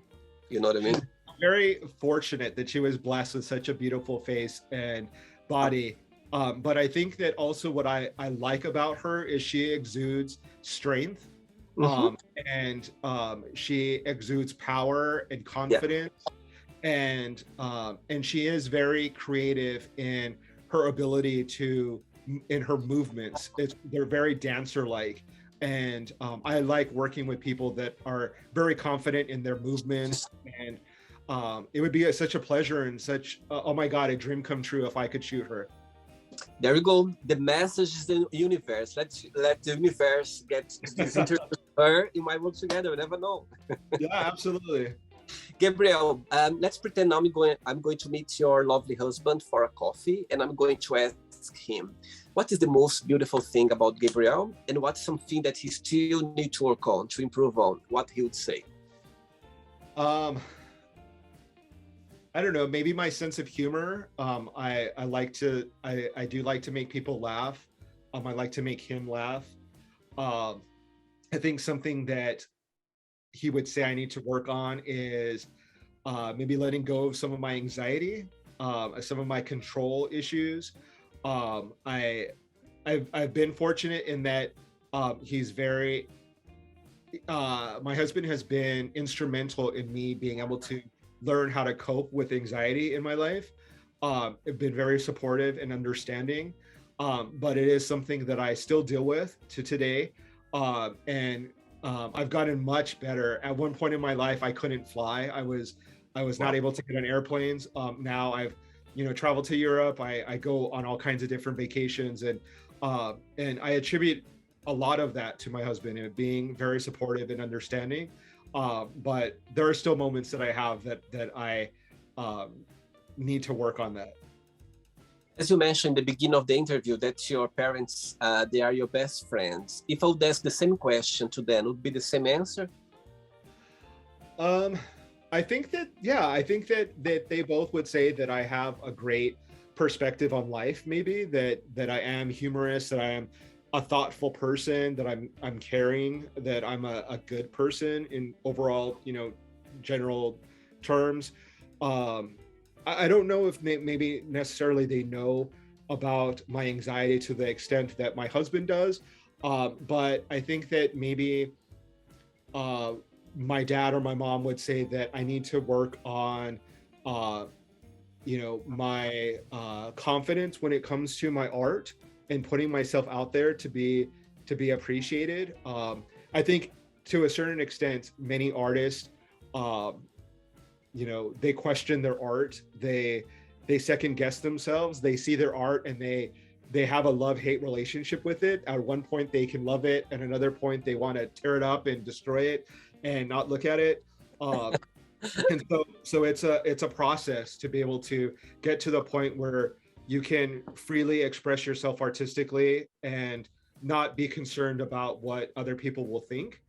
You know what I mean? Very fortunate that she was blessed with such a beautiful face and body. But I think that also what I like about her is she exudes strength. And she exudes power and confidence. Yeah. And she is very creative in her ability in her movements. They're very dancer-like. And I like working with people that are very confident in their movements. And it would be such a pleasure and oh my God, a dream come true if I could shoot her. There you go. The message is the universe. Let the universe get this interview with her. You might work together. You never know. Yeah, absolutely. Gabriel, let's pretend now I'm going to meet your lovely husband for a coffee, and I'm going to ask him, what is the most beautiful thing about Gabriel, and what's something that he still needs to work on, to improve on? What he would say? I don't know, maybe my sense of humor. I do like to make people laugh. I like to make him laugh. I think something that he would say I need to work on is maybe letting go of some of my anxiety, some of my control issues. I've been fortunate in that he's very, my husband has been instrumental in me being able to learn how to cope with anxiety in my life. I've been very supportive and understanding. but it is something that I still deal with to today. And I've gotten much better. At one point in my life, I couldn't fly. I was not Wow. able to get on airplanes. Now I've, traveled to Europe. I go on all kinds of different vacations, and I attribute a lot of that to my husband and being very supportive and understanding. But there are still moments that I have that I need to work on that. As you mentioned in the beginning of the interview, that your parents, they are your best friends. If I would ask the same question to them, would be the same answer? Um, I think that, yeah, I think that they both would say that I have a great perspective on life, maybe that I am humorous, that I am a thoughtful person, that I'm caring, that I'm a good person in overall, general terms. Um, I don't know if maybe necessarily they know about my anxiety to the extent that my husband does, but I think that maybe uh, my dad or my mom would say that I need to work on, uh, my confidence when it comes to my art and putting myself out there to be appreciated. I think to a certain extent, many artists, um, they question their art. They second guess themselves. They see their art and they have a love-hate relationship with it. At one point they can love it, at another point they want to tear it up and destroy it and not look at it. Um, and so it's a process to be able to get to the point where you can freely express yourself artistically and not be concerned about what other people will think.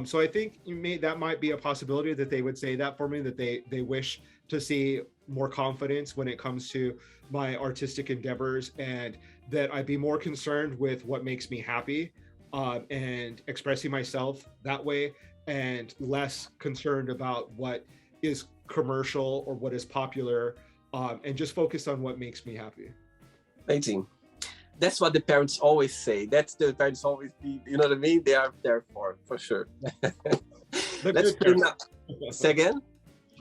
So I think that might be a possibility that they would say that for me, that they wish to see more confidence when it comes to my artistic endeavors, and that I'd be more concerned with what makes me happy, and expressing myself that way, and less concerned about what is commercial or what is popular, and just focus on what makes me happy. Amazing. That's what the parents always say. That's the parents always be, you know what I mean? They are there for sure. The Let's good play parents. now. Say again?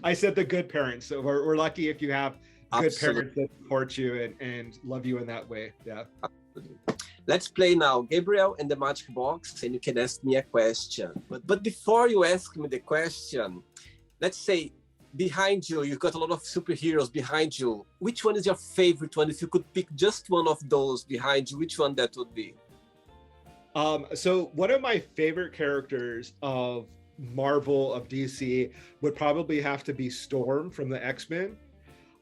I said the good parents. So we're lucky if you have good Absolutely. parents that support you and love you in that way. Yeah. Let's play now, Gabriel and the Magic Box, and you can ask me a question. But before you ask me the question, let's say behind you, you've got a lot of superheroes behind you. Which one is your favorite one? If you could pick just one of those behind you, which one that would be? So one of my favorite characters of Marvel, of DC, would probably have to be Storm from the X-Men.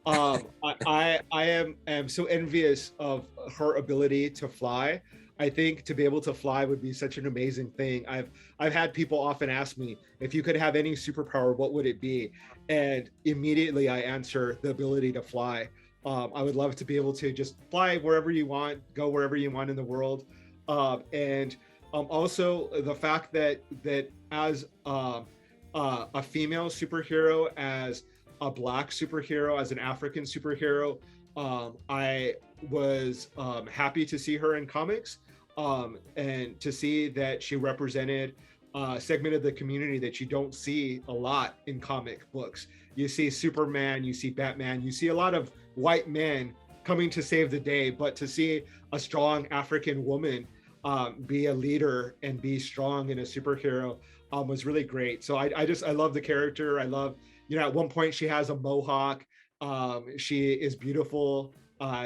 I am so envious of her ability to fly. I think to be able to fly would be such an amazing thing. I've had people often ask me, if you could have any superpower, what would it be? And immediately I answer, the ability to fly. I would love to be able to just fly wherever you want, go wherever you want in the world. And also the fact that as a female superhero, as a Black superhero, as an African superhero, I was happy to see her in comics, and to see that she represented a segment of the community that you don't see a lot in comic books. You see Superman, you see Batman, you see a lot of white men coming to save the day, but to see a strong African woman be a leader and be strong in a superhero was really great. So I love the character. I love, at one point she has a mohawk. She is beautiful.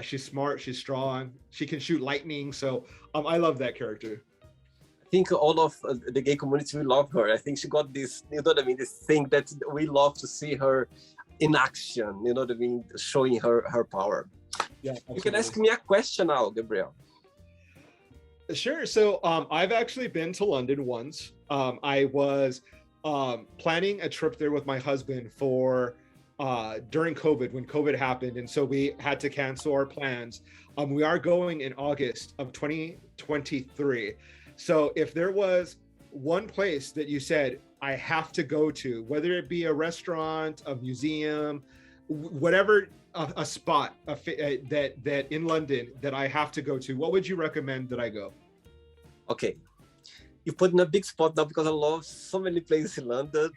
She's smart. She's strong. She can shoot lightning. So I love that character. I think all of the gay community, we love her. I think she got this, you know what I mean, this thing that we love to see her in action, you know what I mean, showing her power. Yeah, absolutely. You can ask me a question now, Gabriel. Sure. So I've actually been to London once. I was planning a trip there with my husband for during COVID, when COVID happened, and so we had to cancel our plans. We are going in August of 2023. So if there was one place that you said I have to go to, whether it be a restaurant, a museum, whatever, a spot that in London that I have to go to, what would you recommend that I go? Okay. You put in a big spot now because I love so many places in London.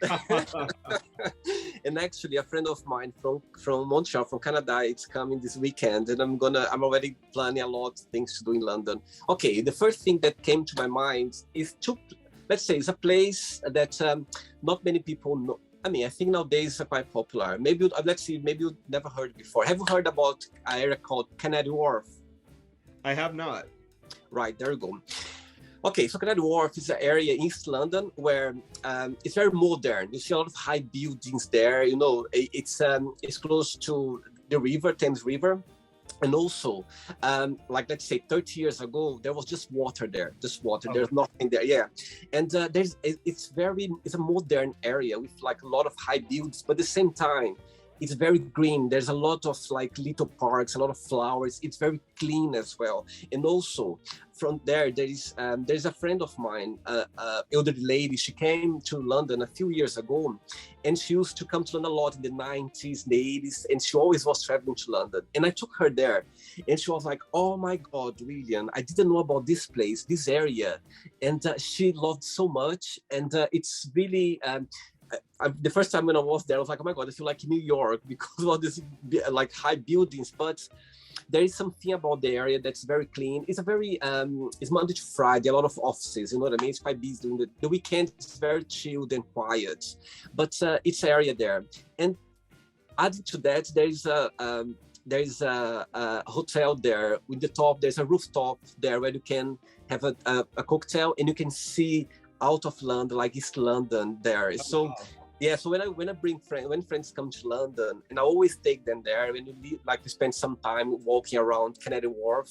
And And actually, a friend of mine from Montreal, from Canada, it's coming this weekend, and I'm already planning a lot of things to do in London. Okay, the first thing that came to my mind is let's say, it's a place that not many people know. I mean, I think nowadays it's quite popular. Maybe, let's see, maybe you never heard before. Have you heard about an area called Canary Wharf? I have not. Right, there you go. Okay, so Canary Wharf is an area in East London where it's very modern. You see a lot of high buildings there. You know, it's close to the river, Thames River. And also, like, let's say 30 years ago, there was just water there, just water. Oh. There's nothing there. Yeah. And it's a modern area with like a lot of high buildings, but at the same time, it's very green. There's a lot of like little parks, a lot of flowers. It's very clean as well. And also from there's a friend of mine, elderly lady. She came to London a few years ago, and she used to come to London a lot in the 90s, the 80s, and she always was traveling to London. And I took her there, and she was like, "Oh my God, William, I didn't know about this place, this area," and she loved so much. And it's really. The first time when I was there, I was like, "Oh my God, I feel like New York," because of all these like high buildings. But there is something about the area that's very clean. It's a very it's Monday to Friday, a lot of offices. You know what I mean? It's quite busy during the weekend. It's very chilled and quiet, but it's an area there. And added to that, there is a hotel there. With the top, there's a rooftop there where you can have a cocktail and you can see out of London, like East London there. So wow. yeah, so when friends come to London, and I always take them there, when we spend some time walking around Canary Wharf,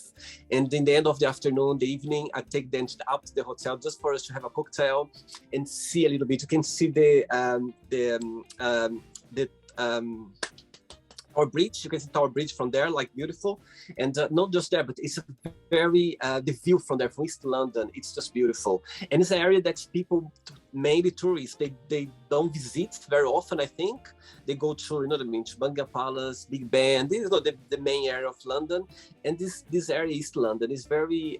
and in the end of the afternoon, the evening, I take them up to the hotel just for us to have a cocktail and see a little bit. You can see Tower Bridge. You can see Tower Bridge from there, like beautiful. And not just there, but it's a very the view from there, from East London, it's just beautiful. And it's an area that people, mainly tourists, they don't visit very often. I think they go to, you know what I mean, to Buckingham Palace, Big Ben. This is not the main area of London. And this area, East London, is very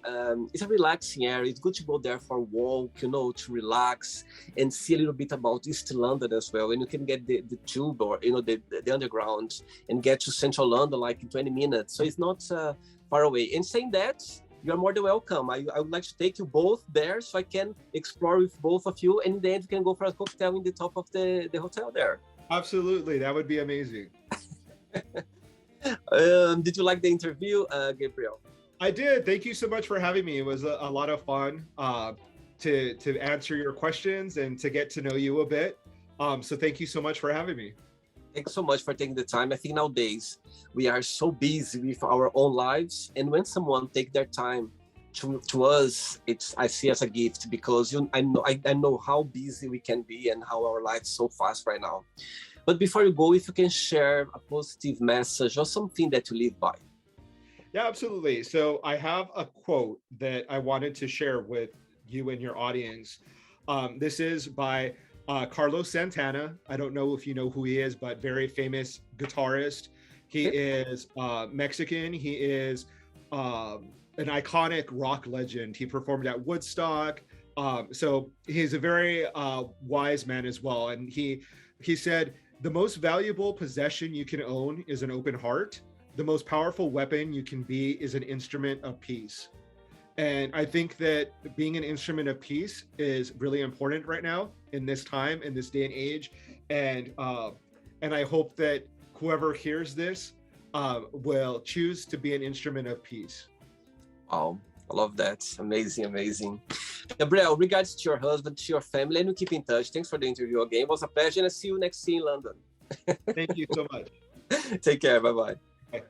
it's a relaxing area. It's good to go there for a walk, you know, to relax and see a little bit about East London as well. And you can get the tube, or you know, the underground, and get to central London like in 20 minutes. So it's not far away. And saying that, you are more than welcome. I would like to take you both there so I can explore with both of you, and in the end, you can go for a cocktail in the top of the hotel there. Absolutely, that would be amazing. Did you like the interview, Gabriel? I did. Thank you so much for having me. It was a lot of fun to answer your questions and to get to know you a bit. So thank you so much for having me. Thanks so much for taking the time. I think nowadays we are so busy with our own lives, and when someone take their time to us, I see as a gift, because I know how busy we can be and how our lives so fast right now. But before you go, if you can share a positive message or something that you live by. Yeah, absolutely. So I have a quote that I wanted to share with you and your audience. This is by Carlos Santana. I don't know if you know who he is, but very famous guitarist. He is Mexican. He is an iconic rock legend. He performed at Woodstock. So he's a very wise man as well. And he said, "The most valuable possession you can own is an open heart. The most powerful weapon you can be is an instrument of peace." And I think that being an instrument of peace is really important right now in this time, in this day and age. And I hope that whoever hears this will choose to be an instrument of peace. Oh, I love that. Amazing, amazing. Gabriel, regards to your husband, to your family, and we keep in touch. Thanks for the interview again. It was a pleasure, and I'll see you next year in London. Thank you so much. Take care. Bye-bye. Bye.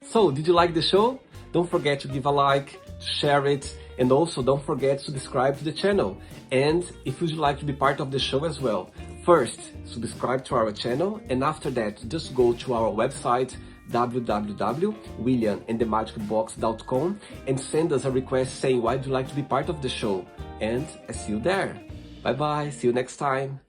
So, did you like the show? Don't forget to give a like, share it, and also don't forget to subscribe to the channel. And if you'd like to be part of the show as well, first, subscribe to our channel, and after that, just go to our website, www.williamandthemagicbox.com, and send us a request saying why would you like to be part of the show. And I see you there. Bye-bye. See you next time.